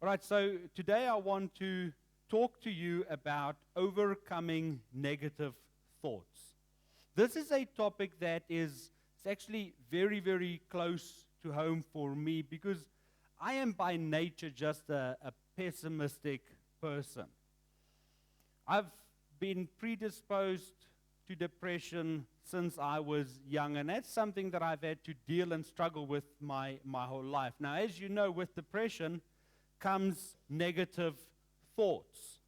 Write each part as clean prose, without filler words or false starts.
All right, so today I want to talk to you about overcoming negative thoughts. This is a topic that is it's actually very, very close to home for me because I am by nature just a pessimistic person. I've been predisposed to depression since I was young, and that's something that I've had to deal and struggle with my whole life. Now, as you know, with depression comes negative thoughts.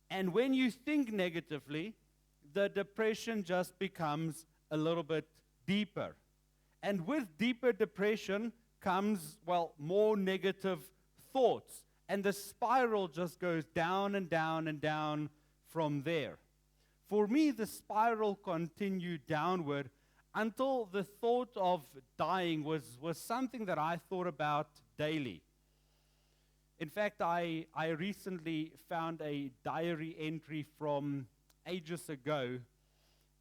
And when you think negatively, the depression just becomes a little bit deeper. And with deeper depression comes, more negative thoughts. And the spiral just goes down and down and down from there. For me, the spiral continued downward until the thought of dying was something that I thought about daily. In fact, I recently found a diary entry from ages ago,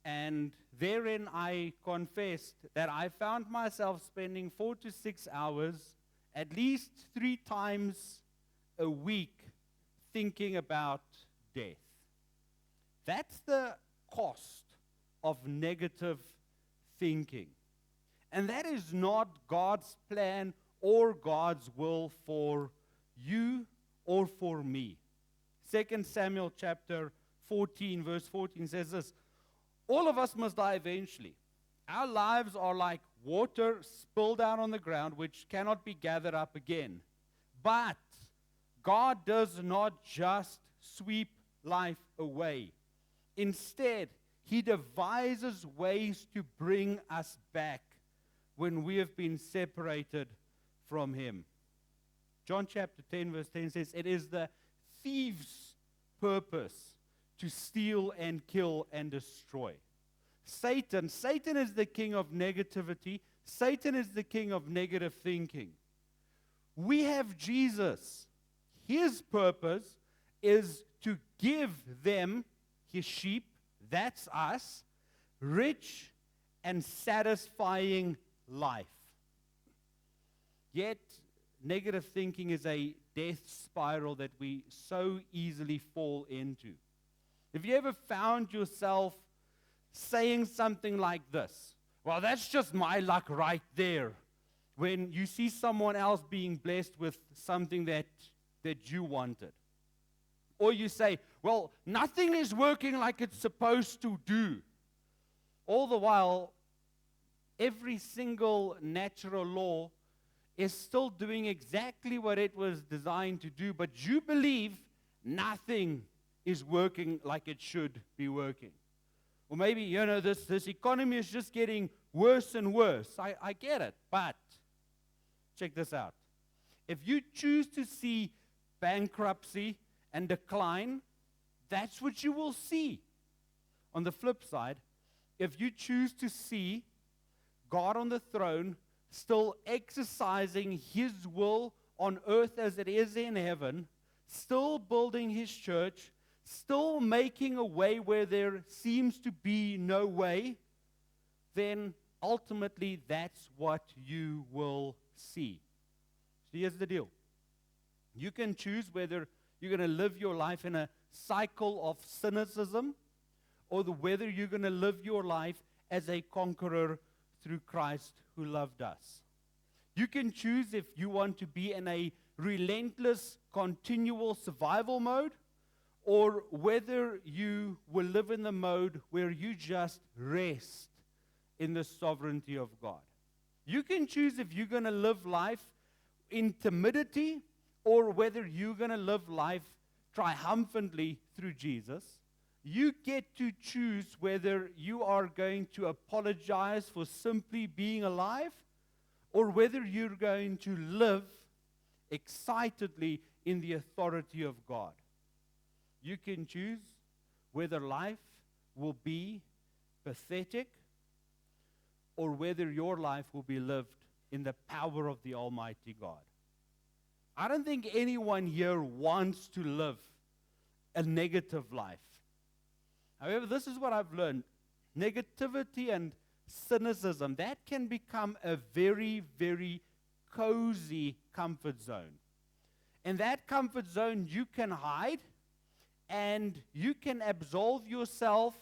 and therein I confessed that I found myself spending 4 to 6 hours, at least 3 times a week, thinking about death. That's the cost of negative thinking. And that is not God's plan or God's will for you or for me. 2 Samuel chapter 14, verse 14 says this: all of us must die eventually. Our lives are like water spilled out on the ground, which cannot be gathered up again. But God does not just sweep life away. Instead, He devises ways to bring us back when we have been separated from Him. John chapter 10, verse 10 says, it is the thief's purpose to steal and kill and destroy. Satan is the king of negativity. Satan is the king of negative thinking. We have Jesus. His purpose is to give them, His sheep, that's us, rich and satisfying life. Yet, negative thinking is a death spiral that we so easily fall into. Have you ever found yourself saying something like this? Well, that's just my luck right there. When you see someone else being blessed with something that you wanted. Or you say, well, nothing is working like it's supposed to do. All the while, every single natural law is still doing exactly what it was designed to do, but you believe nothing is working like it should be working. Or maybe, this economy is just getting worse and worse. I get it, but check this out. If you choose to see bankruptcy and decline, that's what you will see. On the flip side, if you choose to see God on the throne, still exercising His will on earth as it is in heaven, still building His church, still making a way where there seems to be no way, then ultimately that's what you will see. So here's the deal. You can choose whether you're going to live your life in a cycle of cynicism or whether you're going to live your life as a conqueror through Christ who loved us. You can choose if you want to be in a relentless, continual survival mode, or whether you will live in the mode where you just rest in the sovereignty of God. You can choose if you're going to live life in timidity, or whether you're going to live life triumphantly through Jesus. You get to choose whether you are going to apologize for simply being alive, or whether you're going to live excitedly in the authority of God. You can choose whether life will be pathetic, or whether your life will be lived in the power of the Almighty God. I don't think anyone here wants to live a negative life. However, this is what I've learned. Negativity and cynicism, that can become a very, very cozy comfort zone. In that comfort zone, you can hide and you can absolve yourself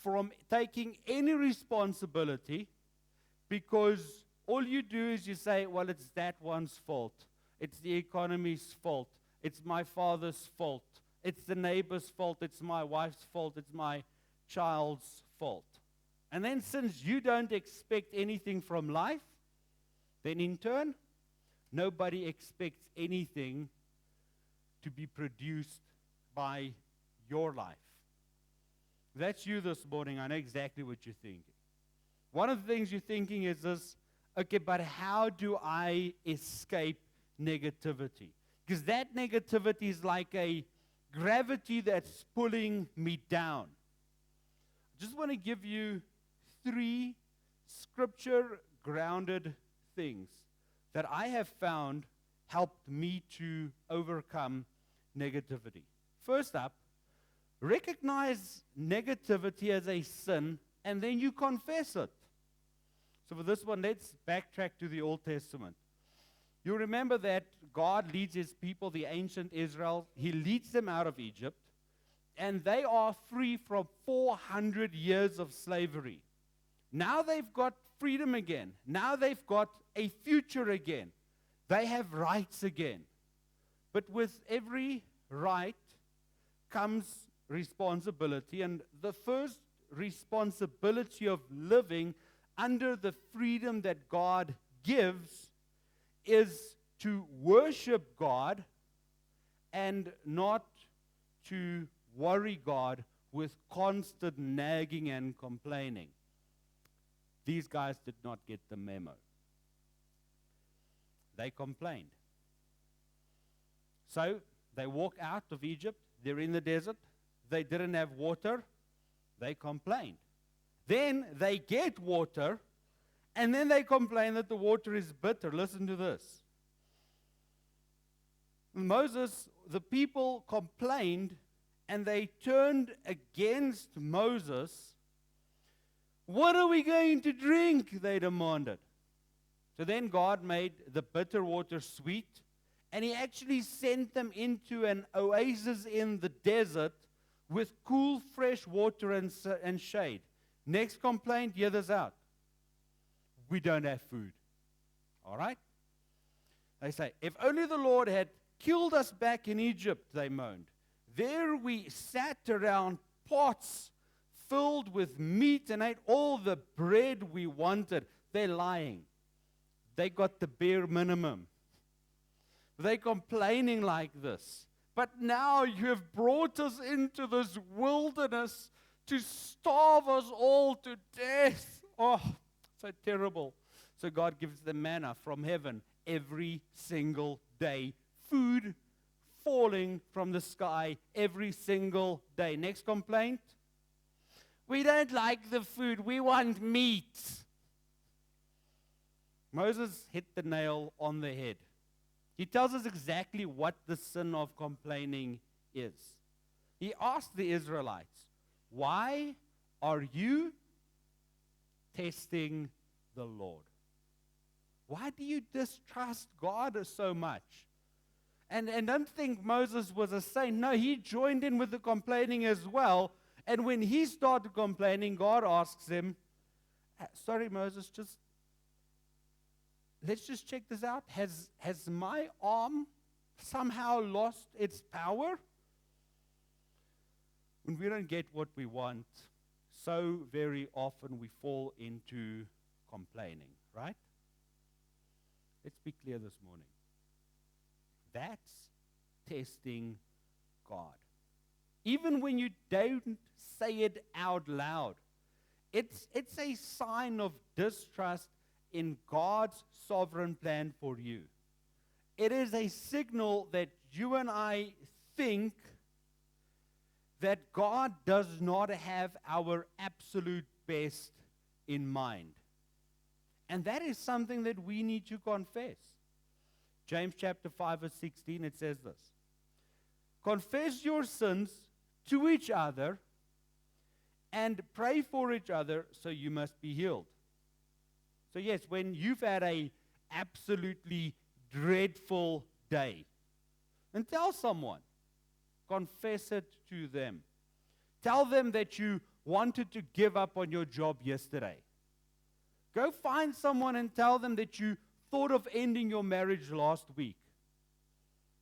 from taking any responsibility, because all you do is you say, well, it's that one's fault. It's the economy's fault. It's my father's fault. It's the neighbor's fault. It's my wife's fault. It's my child's fault. And then since you don't expect anything from life, then in turn, nobody expects anything to be produced by your life. If that's you this morning, I know exactly what you're thinking. One of the things you're thinking is this, okay, but how do I escape negativity? Because that negativity is like a gravity that's pulling me down. I just want to give you 3 scripture-grounded things that I have found helped me to overcome negativity. First up, recognize negativity as a sin, and then you confess it. So for this one, let's backtrack to the Old Testament. You remember that God leads his people, the ancient Israel. He leads them out of Egypt, and they are free from 400 years of slavery. Now they've got freedom again. Now they've got a future again. They have rights again. But with every right comes responsibility, and the first responsibility of living under the freedom that God gives is to worship God and not to worry God with constant nagging and complaining. These guys did not get the memo. They complained. So they walk out of Egypt. They're in the desert. They didn't have water. They complained. Then they get water, and then they complain that the water is bitter. Listen to this. Moses, the people complained, and they turned against Moses. What are we going to drink? They demanded. So then God made the bitter water sweet, and he actually sent them into an oasis in the desert with cool, fresh water and shade. Next complaint, hear this out. We don't have food. All right? They say, if only the Lord had killed us back in Egypt, they moaned. There we sat around pots filled with meat and ate all the bread we wanted. They're lying. They got the bare minimum. They're complaining like this. But now you have brought us into this wilderness to starve us all to death. Oh, so terrible. So God gives them manna from heaven every single day. Food falling from the sky every single day. Next complaint. We don't like the food. We want meat. Moses hit the nail on the head. He tells us exactly what the sin of complaining is. He asked the Israelites, why are you testing the Lord? Why do you distrust God so much? And don't think Moses was a saint. No, he joined in with the complaining as well. And when he started complaining, God asks him, sorry, Moses, let's just check this out. Has my arm somehow lost its power? When we don't get what we want, so very often we fall into complaining, right? Let's be clear this morning. That's testing God. Even when you don't say it out loud, it's a sign of distrust in God's sovereign plan for you. It is a signal that you and I think that God does not have our absolute best in mind. And that is something that we need to confess. James chapter 5 verse 16, it says this. Confess your sins to each other and pray for each other so you must be healed. So yes, when you've had a absolutely dreadful day, and tell someone. Confess it to them. Tell them that you wanted to give up on your job yesterday. Go find someone and tell them that you thought of ending your marriage last week.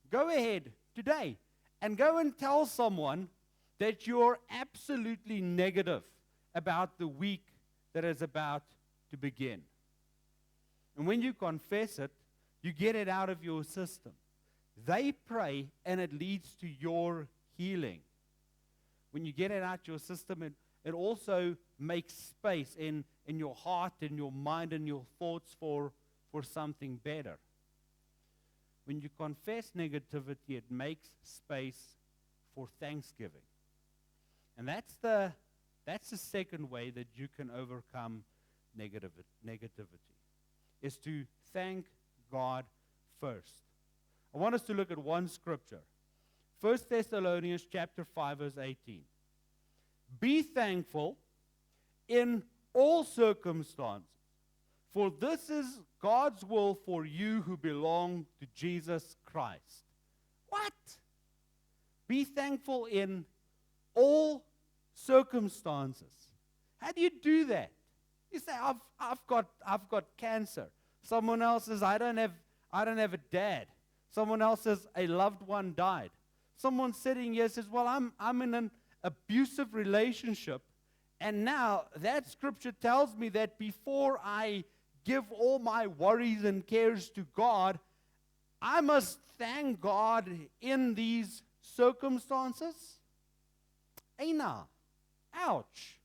Go ahead today and go and tell someone that you're absolutely negative about the week that is about to begin. And when you confess it, you get it out of your system. They pray, and it leads to your healing. When you get it out your system, it also makes space in your heart, in your mind, and your thoughts for something better. When you confess negativity, it makes space for thanksgiving. And that's the second way that you can overcome negativity, is to thank God first. I want us to look at one scripture. 1 Thessalonians chapter 5, verse 18. Be thankful in all circumstances, for this is God's will for you who belong to Jesus Christ. What? Be thankful in all circumstances. How do you do that? You say, I've got cancer. Someone else says, I don't have a dad. Someone else says, a loved one died. Someone sitting here says, well, I'm in an abusive relationship. And now that scripture tells me that before I give all my worries and cares to God, I must thank God in these circumstances. Aina. Ouch.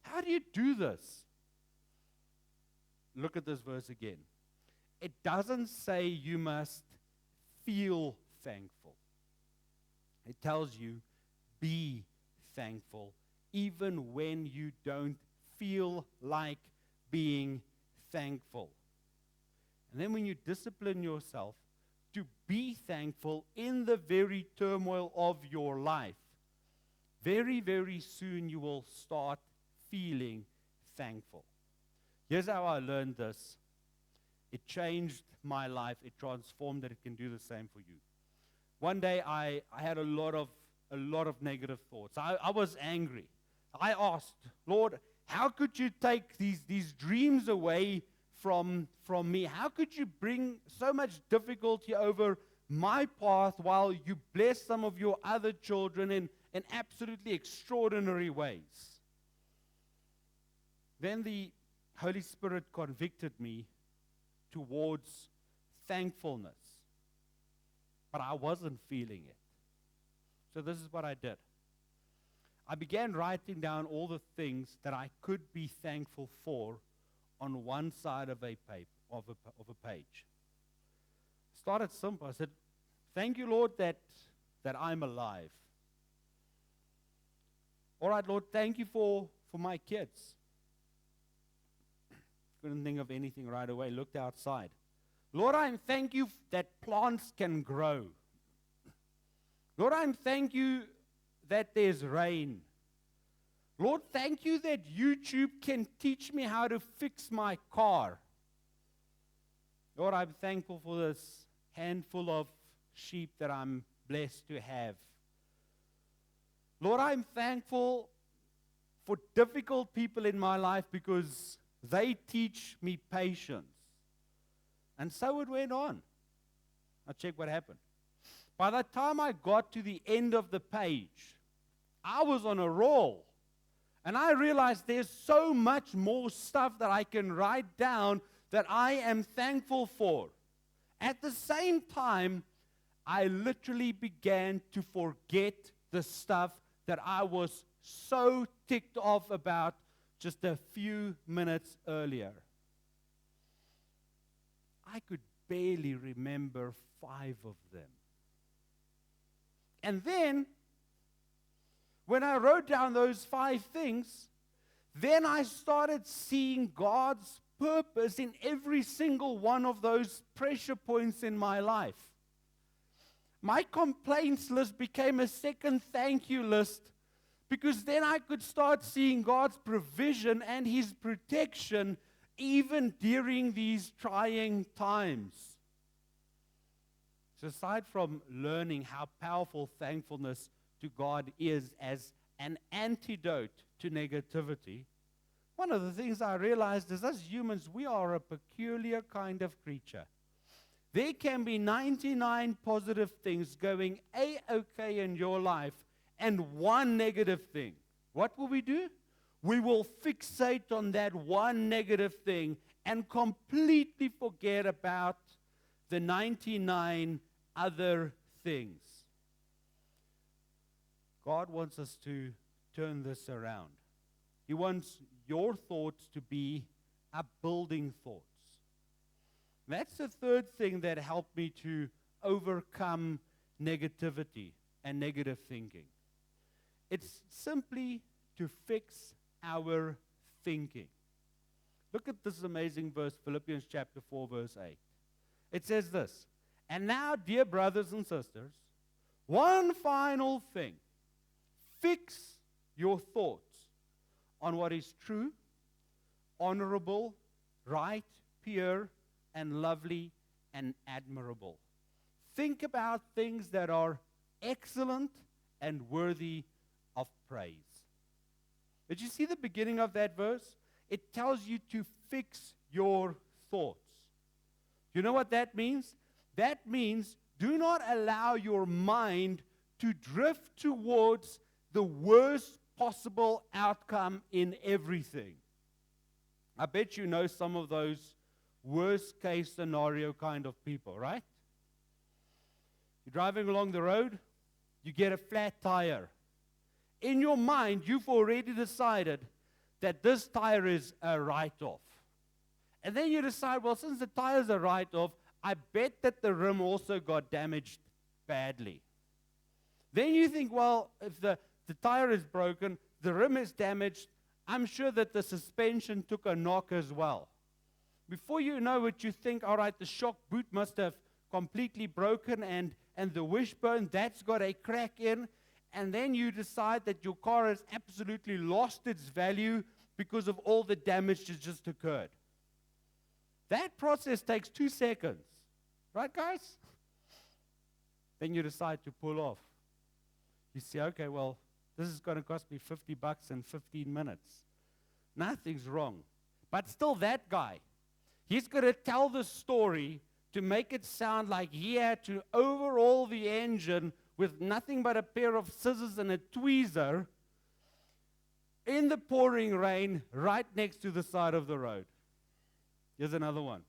How do you do this? Look at this verse again. It doesn't say you must feel thankful. It tells you be thankful even when you don't feel like being thankful. And then when you discipline yourself to be thankful in the very turmoil of your life, very, very soon you will start feeling thankful. Here's how I learned this. It changed my life. It transformed it. It can do the same for you. One day I had a lot of negative thoughts. I was angry. I asked, Lord, how could you take these dreams away from me? How could you bring so much difficulty over my path while you bless some of your other children in absolutely extraordinary ways? Then the Holy Spirit convicted me towards thankfulness, but I wasn't feeling it. So this is what I did. I began writing down all the things that I could be thankful for on one side of a page. Started simple. I said, thank you, Lord, that I'm alive. All right, Lord, thank you for my kids. Couldn't think of anything right away. Looked outside. Lord, I thank you that plants can grow. Lord, I thank you that there's rain. Lord, thank you that YouTube can teach me how to fix my car. Lord, I'm thankful for this handful of sheep that I'm blessed to have. Lord, I'm thankful for difficult people in my life because they teach me patience. And so it went on. Now check what happened. By the time I got to the end of the page, I was on a roll. And I realized there's so much more stuff that I can write down that I am thankful for. At the same time, I literally began to forget the stuff that I was so ticked off about just a few minutes earlier. I could barely remember 5 of them. And then, when I wrote down those 5 things, then I started seeing God's purpose in every single one of those pressure points in my life. My complaints list became a second thank you list because then I could start seeing God's provision and His protection even during these trying times. So aside from learning how powerful thankfulness to God is as an antidote to negativity, one of the things I realized is as humans, we are a peculiar kind of creature. There can be 99 positive things going A-okay in your life and one negative thing. What will we do? We will fixate on that one negative thing and completely forget about the 99 other things. God wants us to turn this around. He wants your thoughts to be upbuilding thoughts. That's the third thing that helped me to overcome negativity and negative thinking. It's simply to fix our thinking. Look at this amazing verse, Philippians chapter 4, verse 8. It says this, "And now, dear brothers and sisters, one final thing. Fix your thoughts on what is true, honorable, right, pure, and lovely, and admirable. Think about things that are excellent and worthy of praise." Did you see the beginning of that verse? It tells you to fix your thoughts. You know what that means? That means do not allow your mind to drift towards the worst possible outcome in everything. I bet you know some of those worst case scenario kind of people, right? You're driving along the road, you get a flat tire. In your mind, you've already decided that this tire is a write-off. And then you decide, well, since the tire's a write-off, I bet that the rim also got damaged badly. Then you think, well, if the tire is broken, the rim is damaged, I'm sure that the suspension took a knock as well. Before you know it, you think, all right, the shock boot must have completely broken, and the wishbone, that's got a crack in. And then you decide that your car has absolutely lost its value because of all the damage that just occurred. That process takes 2 seconds. Right, guys? Then you decide to pull off. You say, okay, well, this is going to cost me $50 in 15 minutes. Nothing's wrong. But still, that guy, he's going to tell the story to make it sound like he had to overhaul the engine with nothing but a pair of scissors and a tweezer in the pouring rain right next to the side of the road. Here's another one.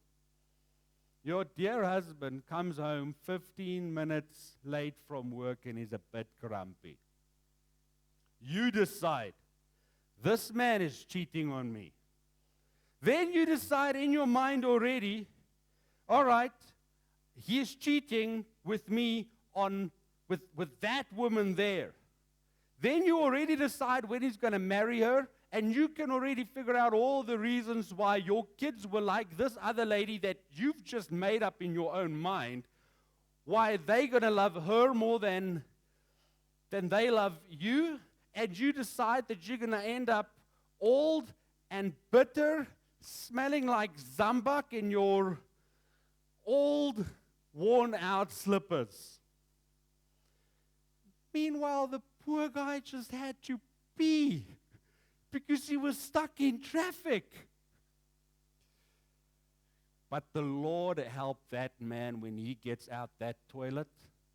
Your dear husband comes home 15 minutes late from work and is a bit grumpy. You decide, this man is cheating on me. Then you decide in your mind already, all right, he is cheating with me with that woman there. Then you already decide when he's going to marry her, and you can already figure out all the reasons why your kids were like this other lady that you've just made up in your own mind, why they're going to love her more than they love you, and you decide that you're going to end up old and bitter, smelling like zambak in your old, worn-out slippers. Meanwhile, the poor guy just had to pee because he was stuck in traffic. But the Lord helped that man when he gets out that toilet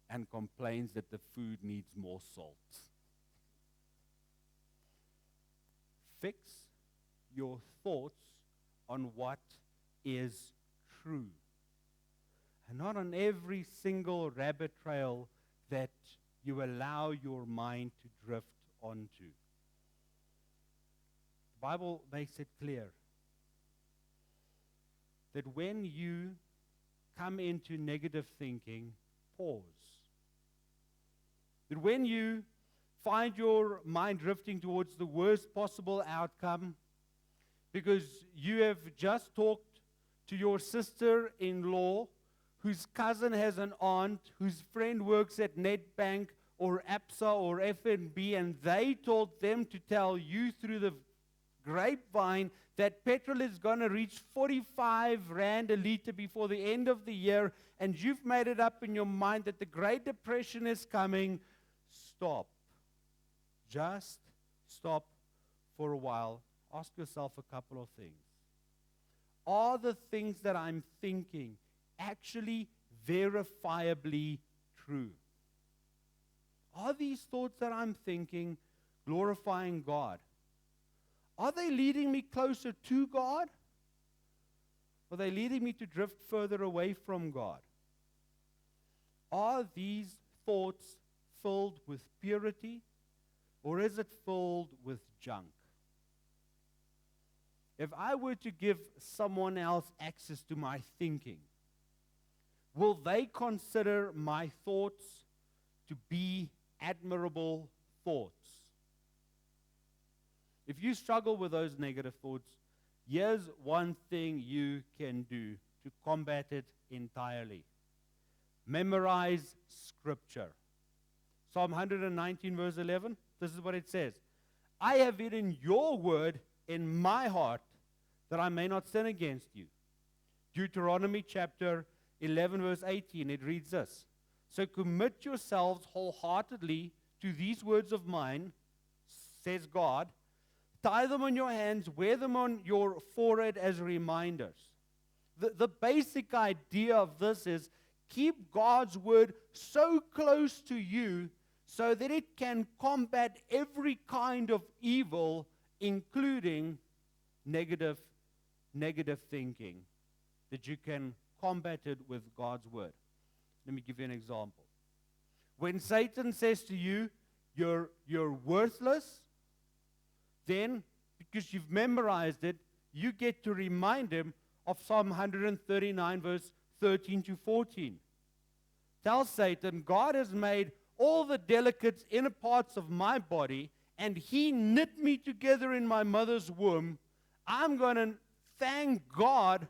and complains that the food needs more salt. Fix your thoughts on what is true, and not on every single rabbit trail that you allow your mind to drift onto. The Bible makes it clear that when you come into negative thinking, pause. That when you find your mind drifting towards the worst possible outcome because you have just talked to your sister-in-law whose cousin has an aunt whose friend works at Nedbank or ABSA or FNB, and they told them to tell you through the grapevine that petrol is going to reach 45 rand a liter before the end of the year, and you've made it up in your mind that the Great Depression is coming, stop. Just stop for a while. Ask yourself a couple of things. Are the things that I'm thinking actually verifiably true? Are these thoughts that I'm thinking glorifying God? Are they leading me closer to God? Or are they leading me to drift further away from God? Are these thoughts filled with purity, or is it filled with junk? If I were to give someone else access to my thinking, will they consider my thoughts to be admirable thoughts? If you struggle with those negative thoughts, here's one thing you can do to combat it entirely. Memorize Scripture. Psalm 119 verse 11, this is what it says. I have hidden your word in my heart that I may not sin against you. Deuteronomy chapter 11 verse 18, it reads this. So commit yourselves wholeheartedly to these words of mine, says God. Tie them on your hands, wear them on your forehead as reminders. The basic idea of this is keep God's word so close to you so that it can combat every kind of evil, including negative thinking, that you can combat it with God's word. Let me give you an example. When Satan says to you, you're worthless, then, because you've memorized it, you get to remind him of Psalm 139, verse 13 to 14. Tell Satan, God has made all the delicate inner parts of my body, and he knit me together in my mother's womb. I'm going to thank God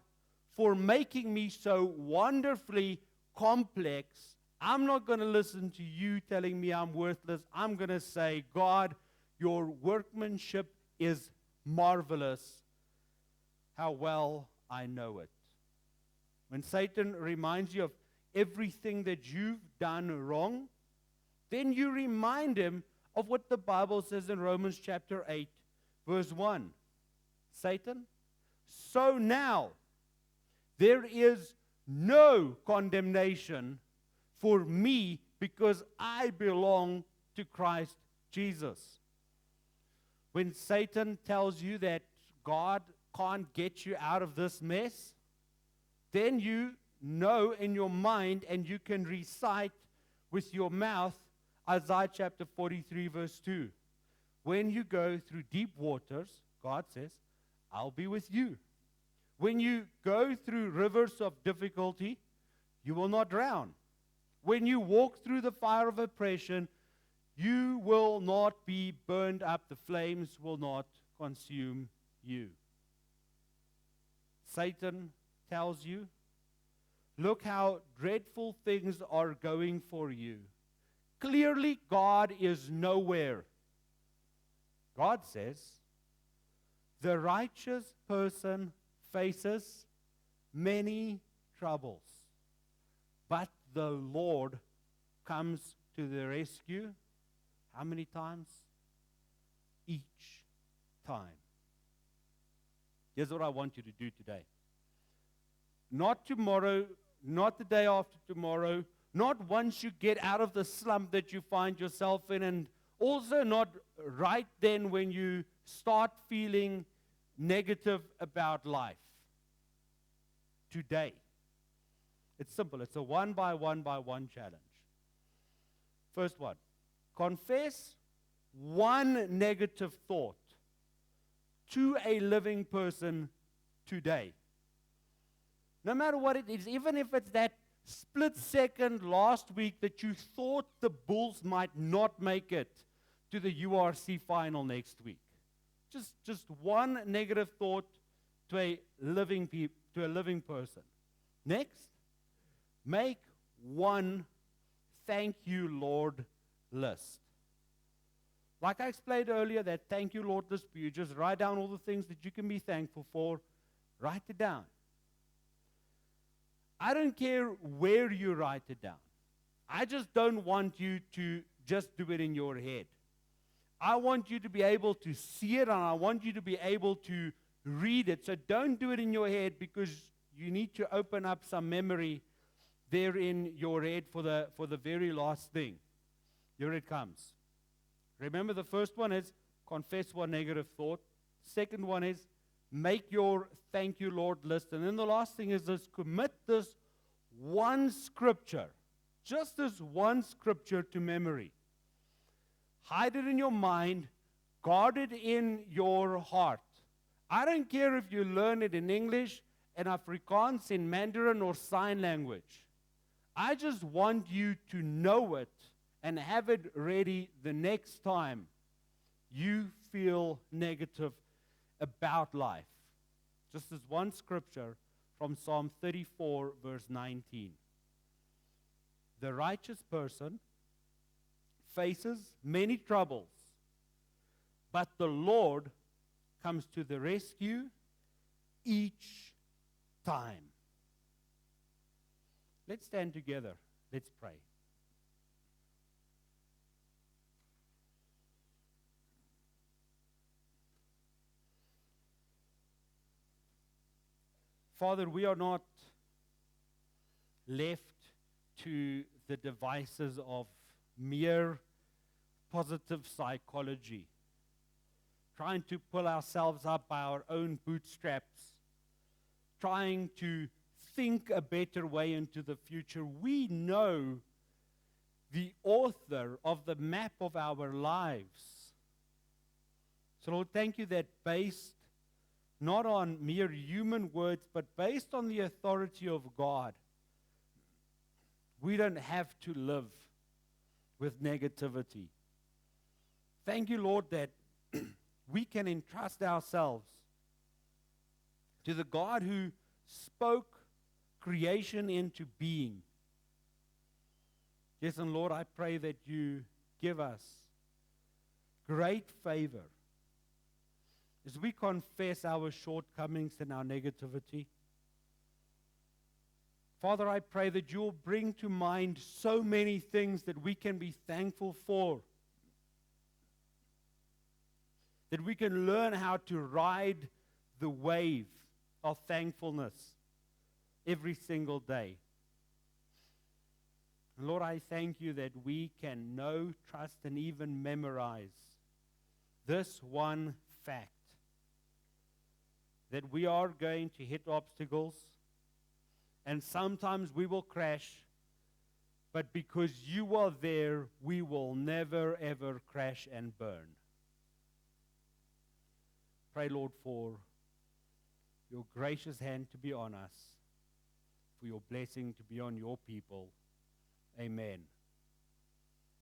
for making me so wonderfully complex. I'm not going to listen to you telling me I'm worthless. I'm going to say, God, your workmanship is marvelous. How well I know it. When Satan reminds you of everything that you've done wrong, then you remind him of what the Bible says in Romans chapter 8, verse 1. Satan, so now there is no condemnation for me because I belong to Christ Jesus. When Satan tells you that God can't get you out of this mess, then you know in your mind and you can recite with your mouth Isaiah chapter 43 verse 2. When you go through deep waters, God says, I'll be with you. When you go through rivers of difficulty, you will not drown. When you walk through the fire of oppression, you will not be burned up. The flames will not consume you. Satan tells you, look how dreadful things are going for you. Clearly, God is nowhere. God says, the righteous person faces many troubles, but the Lord comes to the rescue. How many times? Each time. Here's what I want you to do today. Not tomorrow, not the day after tomorrow, not once you get out of the slump that you find yourself in, and also not right then when you start feeling negative about life. Today. It's simple. It's a one by one challenge. First one. Confess one negative thought to a living person today. No matter what it is, even if it's that split second last week that you thought the Bulls might not make it to the URC final next week. Just one negative thought to a living person. Next, make one thank you, Lord list. Like I explained earlier, that thank you, Lord list, you just write down all the things that you can be thankful for. Write it down. I don't care where you write it down. I just don't want you to just do it in your head. I want you to be able to see it, and I want you to be able to read it. So don't do it in your head, because you need to open up some memory there in your head for the very last thing. Here it comes. Remember, the first one is confess one negative thought. Second one is make your thank you, Lord list. And then the last thing is this: commit this one scripture, just this one scripture, to memory. Hide it in your mind. Guard it in your heart. I don't care if you learn it in English, in Afrikaans, in Mandarin, or sign language. I just want you to know it and have it ready the next time you feel negative about life. Just as one scripture from Psalm 34, verse 19. The righteous person faces many troubles, but the Lord comes to the rescue each time. Let's stand together. Let's pray. Father, we are not left to the devices of mere positive psychology, trying to pull ourselves up by our own bootstraps, trying to think a better way into the future. We know the author of the map of our lives. So, Lord, thank you that based not on mere human words, but based on the authority of God, we don't have to live with negativity. Thank you, Lord, that we can entrust ourselves to the God who spoke creation into being. Yes, and Lord, I pray that you give us great favor as we confess our shortcomings and our negativity. Father, I pray that you'll bring to mind so many things that we can be thankful for, that we can learn how to ride the wave of thankfulness every single day. And Lord, I thank you that we can know, trust, and even memorize this one fact, that we are going to hit obstacles, and sometimes we will crash, but because you are there, we will never, ever crash and burn. Pray, Lord, for your gracious hand to be on us, for your blessing to be on your people. Amen.